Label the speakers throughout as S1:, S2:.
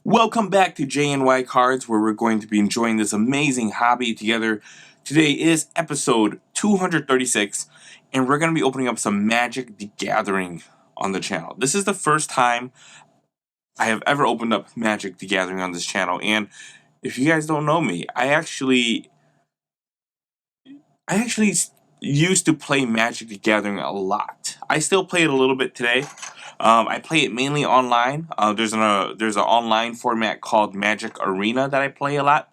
S1: Welcome back to JNY Cards, where we're going to be enjoying this amazing hobby together. Today is episode 236, and we're going to be opening up some Magic the Gathering on the channel. This is the first time I have ever opened up Magic the Gathering on this channel, and if you guys don't know me, I actually used to play Magic the Gathering a lot. I still play it a little bit today. I play it mainly online. There's an online format called Magic Arena that I play a lot.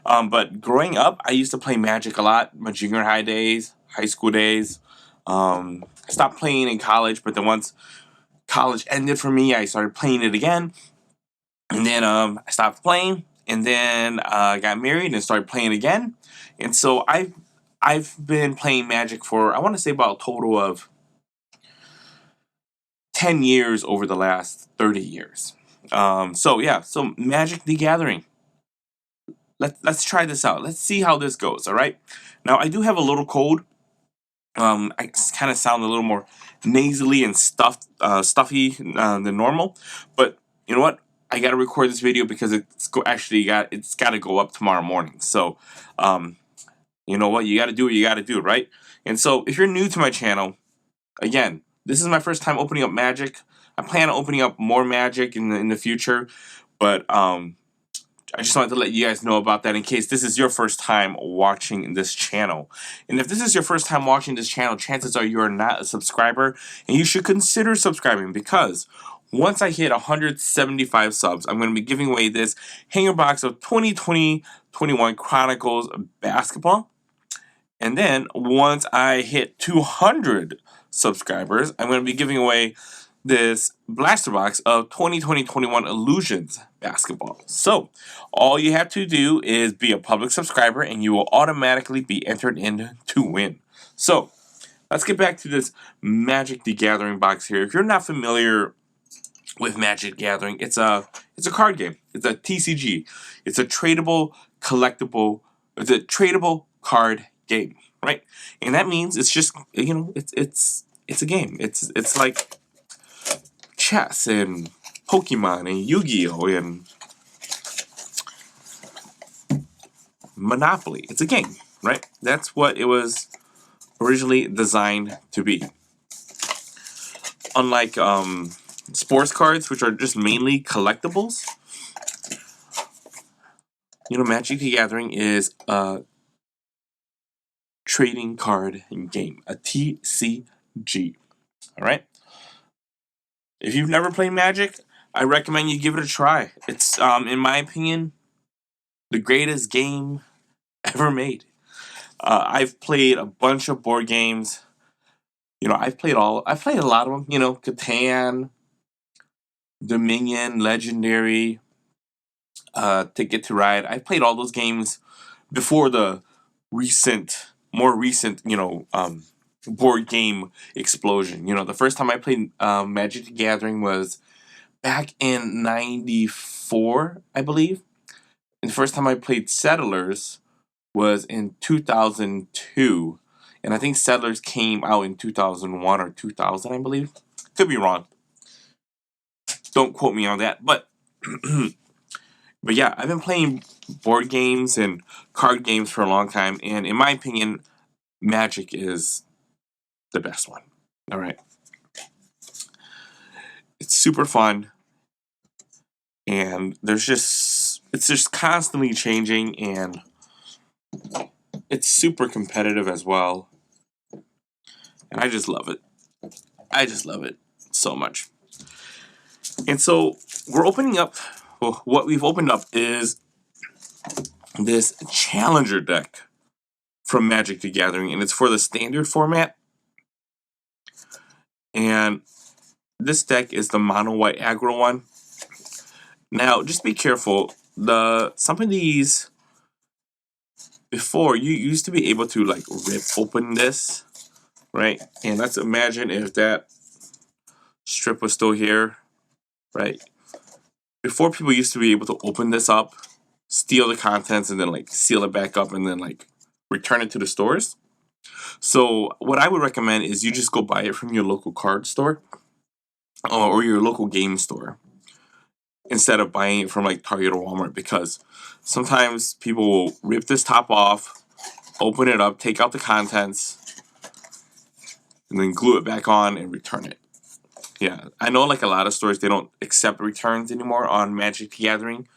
S1: But growing up, I used to play Magic a lot. My junior high days, high school days. I stopped playing in college, but then once college ended for me, I started playing it again. And then I stopped playing, and then I got married and started playing again. And so I've been playing Magic for, I want to say, about a total of 10 years over the last 30 years. So Magic the Gathering. Let's try this out. Let's see how this goes, all right? Now, I do have a little cold. I kind of sound a little more nasally and stuffy than normal. But you know what? I got to record this video because it's got to go up tomorrow morning. So, you know what? You got to do what you got to do, right? And so, if you're new to my channel, again, this is my first time opening up Magic. I plan on opening up more Magic in the future, but I just wanted to let you guys know about that in case this is your first time watching this channel. And if this is your first time watching this channel, chances are you are not a subscriber, and you should consider subscribing, because once I hit 175 subs, I'm going to be giving away this hanger box of 2020-21 Chronicles basketball. And then once I hit 200 subscribers, I'm going to be giving away this blaster box of 2020-21 Illusions basketball. So all you have to do is be a public subscriber, and you will automatically be entered in to win. So let's get back to this Magic the Gathering box here. If you're not familiar with Magic the Gathering, it's a card game. It's a TCG. It's a tradable card game, right? And that means it's just, it's a game. It's like chess and Pokemon and Yu-Gi-Oh and Monopoly. It's a game, right? That's what it was originally designed to be. Unlike sports cards, which are just mainly collectibles, Magic the Gathering is a trading card game, a TCG. All right. If you've never played Magic, I recommend you give it a try. It's, in my opinion, the greatest game ever made. I've played a bunch of board games. I've played a lot of them. Catan, Dominion, Legendary, Ticket to Ride. I played all those games before the more recent, board game explosion. The first time I played Magic the Gathering was back in '94, I believe. And the first time I played Settlers was in 2002. And I think Settlers came out in 2001 or 2000, I believe. Could be wrong. Don't quote me on that. But but yeah, I've been playing board games and card games for a long time. And in my opinion, Magic is the best one. All right. It's super fun. And it's just constantly changing, and it's super competitive as well. And I just love it. I just love it so much. And so we're opening up, what we've opened up is this Challenger deck from Magic the Gathering, and it's for the standard format. And this deck is the mono white aggro one. Now, just be careful. Some of these, before, you used to be able to like rip open this, right? And let's imagine if that strip was still here, right? Before, people used to be able to open this up, steal the contents, and then like seal it back up, and then like return it to the stores. So what I would recommend is you just go buy it from your local card store or your local game store. instead of buying it from like Target or Walmart, because sometimes people will rip this top off, open it up, take out the contents, and then glue it back on and return it. Yeah, I know like a lot of stores, they don't accept returns anymore on Magic the Gathering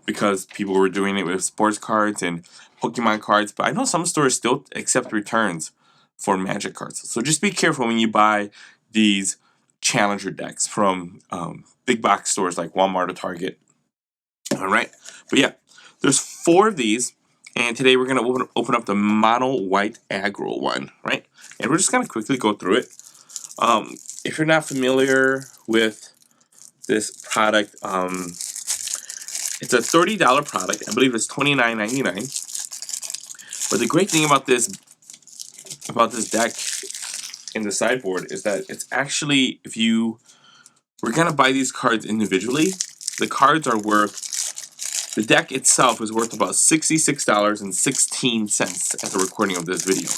S1: because people were doing it with sports cards and Pokemon cards, but I know some stores still accept returns for Magic cards. So just be careful when you buy these challenger decks from big box stores like Walmart or Target. All right, but yeah, there's 4 of these, and today we're gonna open up the mono white aggro one, right? And we're just gonna quickly go through it. If you're not familiar with this product, it's a $30 product. I believe it's $29.99. But the great thing about this deck in the sideboard is that it's actually, if you were gonna buy these cards individually, the cards are worth, the deck itself is worth about $66.16 at the recording of this video,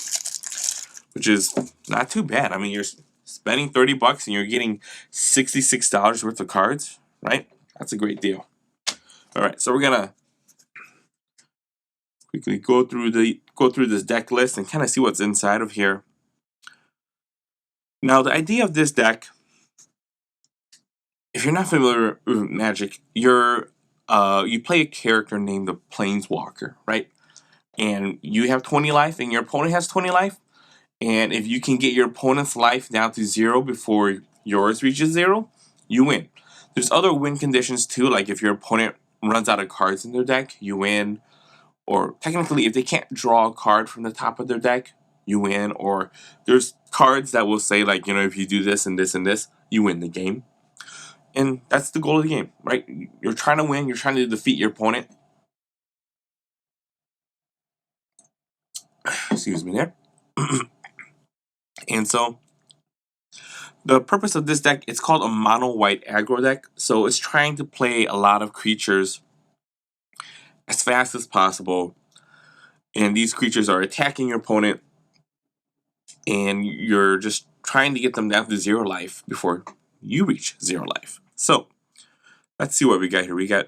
S1: which is not too bad. I mean, you're spending 30 bucks and you're getting $66 worth of cards, right? That's a great deal. All right, so we're gonna quickly go through this deck list and kind of see what's inside of here. Now, the idea of this deck, if you're not familiar with Magic, you play a character named the Planeswalker, right? And you have 20 life, and your opponent has 20 life. And if you can get your opponent's life down to 0 before yours reaches 0, you win. There's other win conditions too, like if your opponent runs out of cards in their deck, you win. Or technically, if they can't draw a card from the top of their deck, you win. Or there's cards that will say, like, you know, if you do this and this and this, you win the game. And that's the goal of the game, right? You're trying to win. You're trying to defeat your opponent. Excuse me there. And so, the purpose of this deck, it's called a mono white aggro deck. So it's trying to play a lot of creatures as fast as possible. And these creatures are attacking your opponent, and you're just trying to get them down to 0 life before you reach 0 life. So, let's see what we got here. We got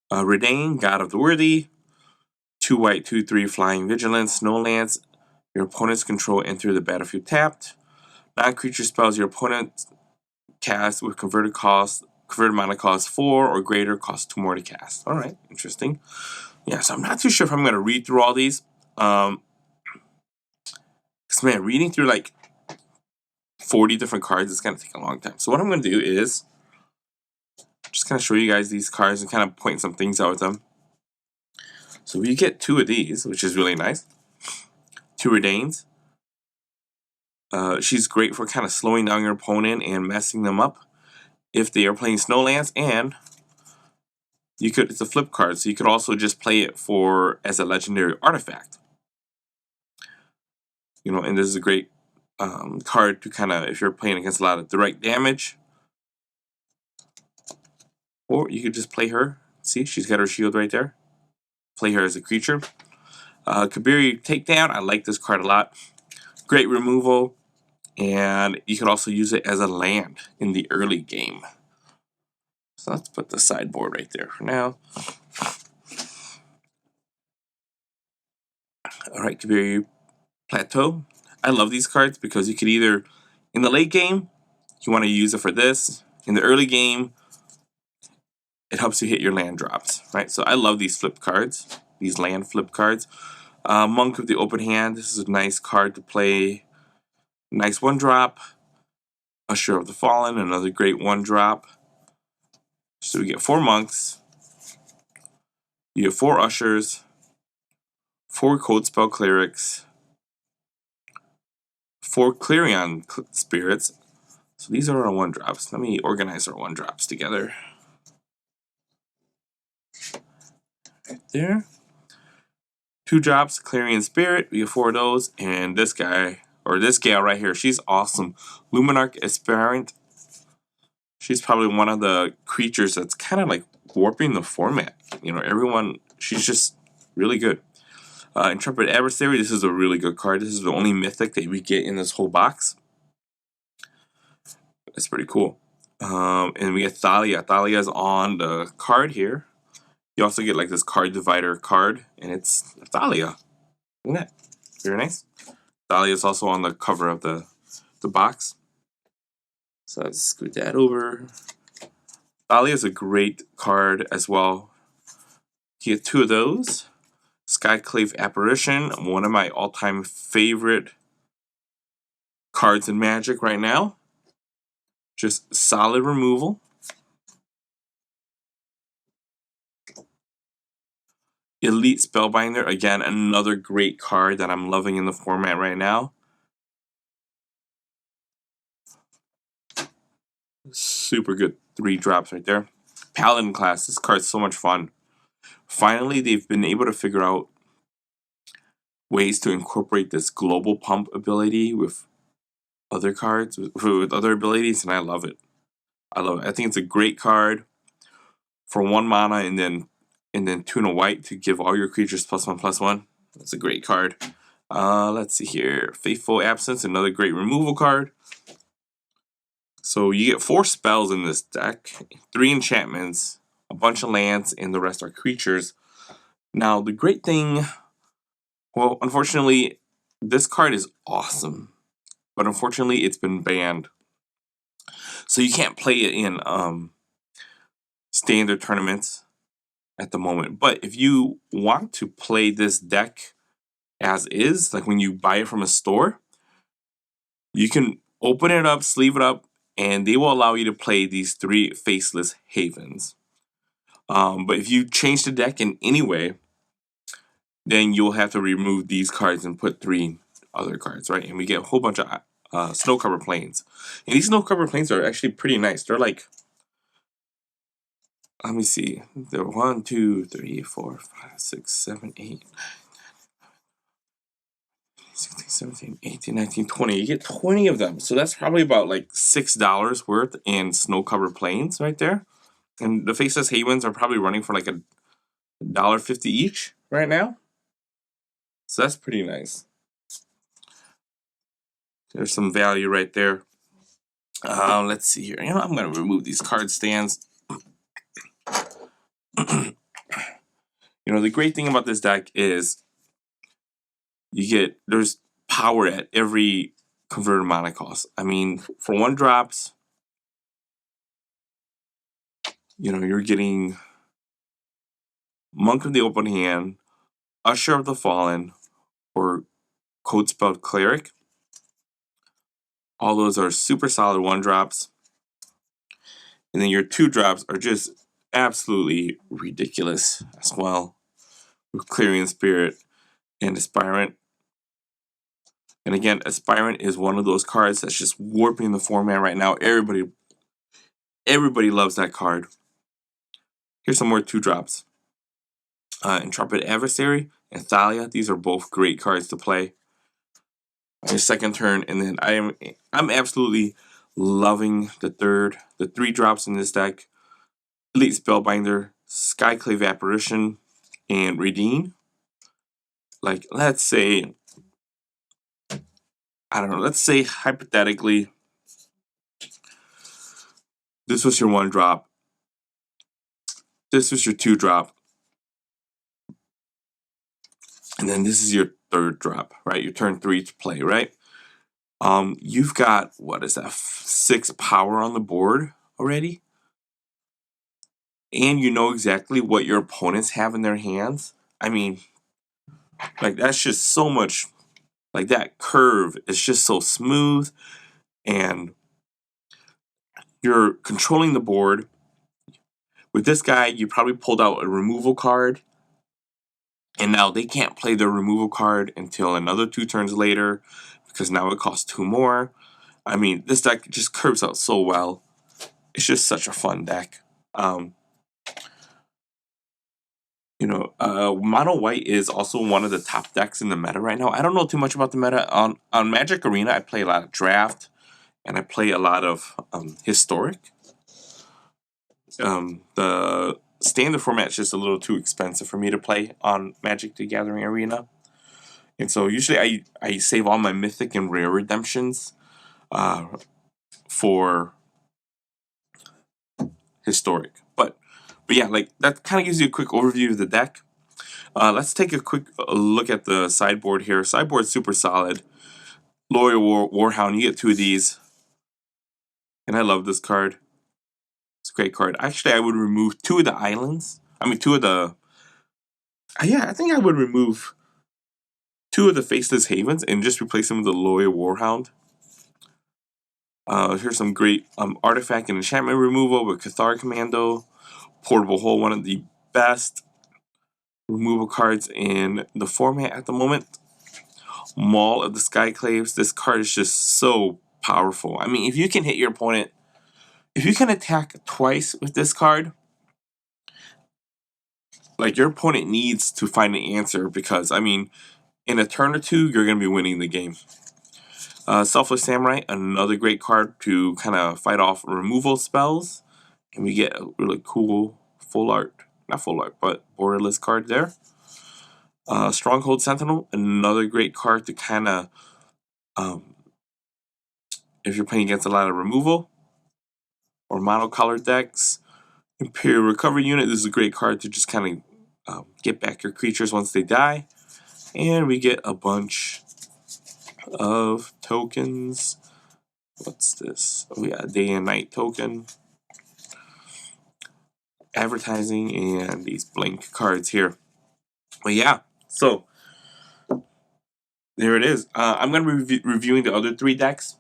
S1: Redain, God of the Worthy, 2 white, 2/3 flying vigilance, no lands. Your opponent's control enter the battlefield tapped. Non-creature spells your opponent cast with converted mana cost 4 or greater, cost 2 more to cast. Alright, interesting. Yeah, so I'm not too sure if I'm going to read through all these. Because, man, reading through like 40 different cards is going to take a long time. So what I'm going to do is just kind of show you guys these cards and kind of point some things out with them. So you get 2 of these, which is really nice. 2 Redains. She's great for kind of slowing down your opponent and messing them up if they are playing Snowlands, and it's a flip card, so you could also just play it as a legendary artifact. You know, and this is a great card to kind of, if you're playing against a lot of direct damage. Or you could just play her. See, she's got her shield right there. Play her as a creature. Kabiri Takedown, I like this card a lot. Great removal. And you could also use it as a land in the early game. So let's put the sideboard right there for now. Alright, Kabiri Plateau. I love these cards because you could either, in the late game, you want to use it for this. In the early game, it helps you hit your land drops, right? So I love these flip cards, these land flip cards. Monk of the Open Hand, this is a nice card to play. Nice 1-drop. Usher of the Fallen, another great 1-drop. So we get 4 monks. You get 4 ushers. 4 Cold Spell Clerics. 4 Clarion Spirits. So these are our 1-drops. Let me organize our 1-drops together. Right there. 2 drops, Clarion Spirit. We get 4 of those. And this guy, or this gal right here, she's awesome. Luminarch Aspirant. She's probably one of the creatures that's kind of like warping the format. You know, she's just really good. Intrepid Adversary, this is a really good card. This is the only mythic that we get in this whole box. That's pretty cool. And we get Thalia. Thalia is on the card here. You also get like this card divider card, and it's Thalia. Isn't that very nice? Thalia is also on the cover of the box. So let's scoot that over. Thalia is a great card as well. You get two of those. Skyclave Apparition, one of my all-time favorite cards in Magic right now. Just solid removal. Elite Spellbinder, again, another great card that I'm loving in the format right now. Super good 3 drops right there. Paladin class, this card's so much fun. Finally, they've been able to figure out ways to incorporate this global pump ability with other cards, with other abilities, and I love it. I love it. I think it's a great card for 1 mana and then 2 and a white to give all your creatures +1/+1. That's a great card. Let's see here. Faithful Absence, another great removal card. So you get 4 spells in this deck, 3 enchantments, a bunch of lands, and the rest are creatures. Now the great thing, well, unfortunately, this card is awesome, but unfortunately it's been banned. So you can't play it in standard tournaments at the moment. But if you want to play this deck as is, like when you buy it from a store, you can open it up, sleeve it up, and they will allow you to play these 3 Faceless Havens. But if you change the deck in any way, then you'll have to remove these cards and put 3 other cards, right? And we get a whole bunch of Snow Covered Plains. And these Snow Covered Plains are actually pretty nice. They're like, let me see. They're 1, 2, 3, 4, 5, 6, 7, 8, 16, 17, 18, 19, 20. You get 20 of them. So that's probably about like $6 worth in Snow Covered Plains right there. And the Faceless Havens are probably running for like $1.50 each right now. So that's pretty nice. There's some value right there. Let's see here. You know, I'm going to remove these card stands. You know, the great thing about this deck is there's power at every converted mana cost. I mean, for 1 drops, you know, you're getting Monk of the Open Hand, Usher of the Fallen, or Code Spelled Cleric. All those are super solid 1 drops. And then your 2 drops are just absolutely ridiculous as well. With Clarion Spirit and Aspirant. And again, Aspirant is one of those cards that's just warping the format right now. Everybody loves that card. Here's some more 2 drops. Intrepid Adversary and Thalia. These are both great cards to play on your second turn. And then I'm absolutely loving the 3 drops in this deck. Elite Spellbinder, Skyclave Apparition, and Redeem. Like, let's say, I don't know, let's say hypothetically, this was your 1 drop. This was your 2 drop. And then this is your 3rd drop, right? Your turn 3 to play, right? You've got, what is that, 6 power on the board already? And you know exactly what your opponents have in their hands. I mean, like, that's just so much, like, that curve is just so smooth, and you're controlling the board. With this guy, you probably pulled out a removal card, and now they can't play their removal card until another 2 turns later, because now it costs 2 more. I mean, this deck just curves out so well. It's just such a fun deck. You know, Mono White is also one of the top decks in the meta right now. I don't know too much about the meta. On Magic Arena, I play a lot of Draft, and I play a lot of Historic. The standard format is just a little too expensive for me to play on Magic the Gathering Arena. And so usually I save all my Mythic and Rare redemptions for historic. But yeah, like that kind of gives you a quick overview of the deck. Let's take a quick look at the sideboard here. Sideboard's super solid. Loyal Warhound, you get 2 of these. And I love this card. It's a great card. Actually, I would remove 2 of the islands. I mean, 2 of the... yeah, I think I would remove 2 of the Faceless Havens and just replace them with the Loyal Warhound. Here's some great artifact and enchantment removal with Cathar Commando. Portable Hole, one of the best removal cards in the format at the moment. Maul of the Skyclaves. This card is just so powerful. I mean, if you can hit your opponent, if you can attack twice with this card, like your opponent needs to find an answer, because I mean, in a turn or 2, you're going to be winning the game. Selfless Samurai, another great card to kind of fight off removal spells. And we get a really cool full art, not full art, but borderless card there. Stronghold Sentinel, another great card to kind of, if you're playing against a lot of removal or monocolored decks. Imperial Recovery Unit, this is a great card to just kind of get back your creatures once they die. And we get a bunch of tokens. What's this? Oh yeah, Day and Night token. Advertising and these blank cards here. But yeah, so there it is. I'm going to be reviewing the other 3 decks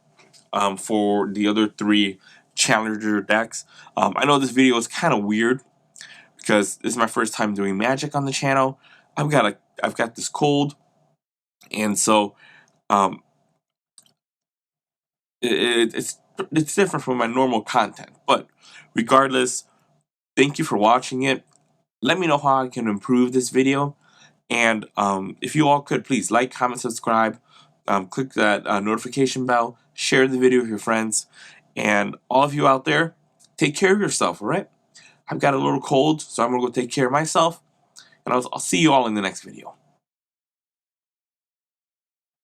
S1: for the other 3 Challenger decks. I know this video is kind of weird because this is my first time doing Magic on the channel. I've got this cold, and so it's different from my normal content. But regardless, thank you for watching it. Let me know how I can improve this video. And if you all could, please like, comment, subscribe, click that notification bell, share the video with your friends. And all of you out there, take care of yourself, all right? I've got a little cold, so I'm going to go take care of myself. And I'll see you all in the next video.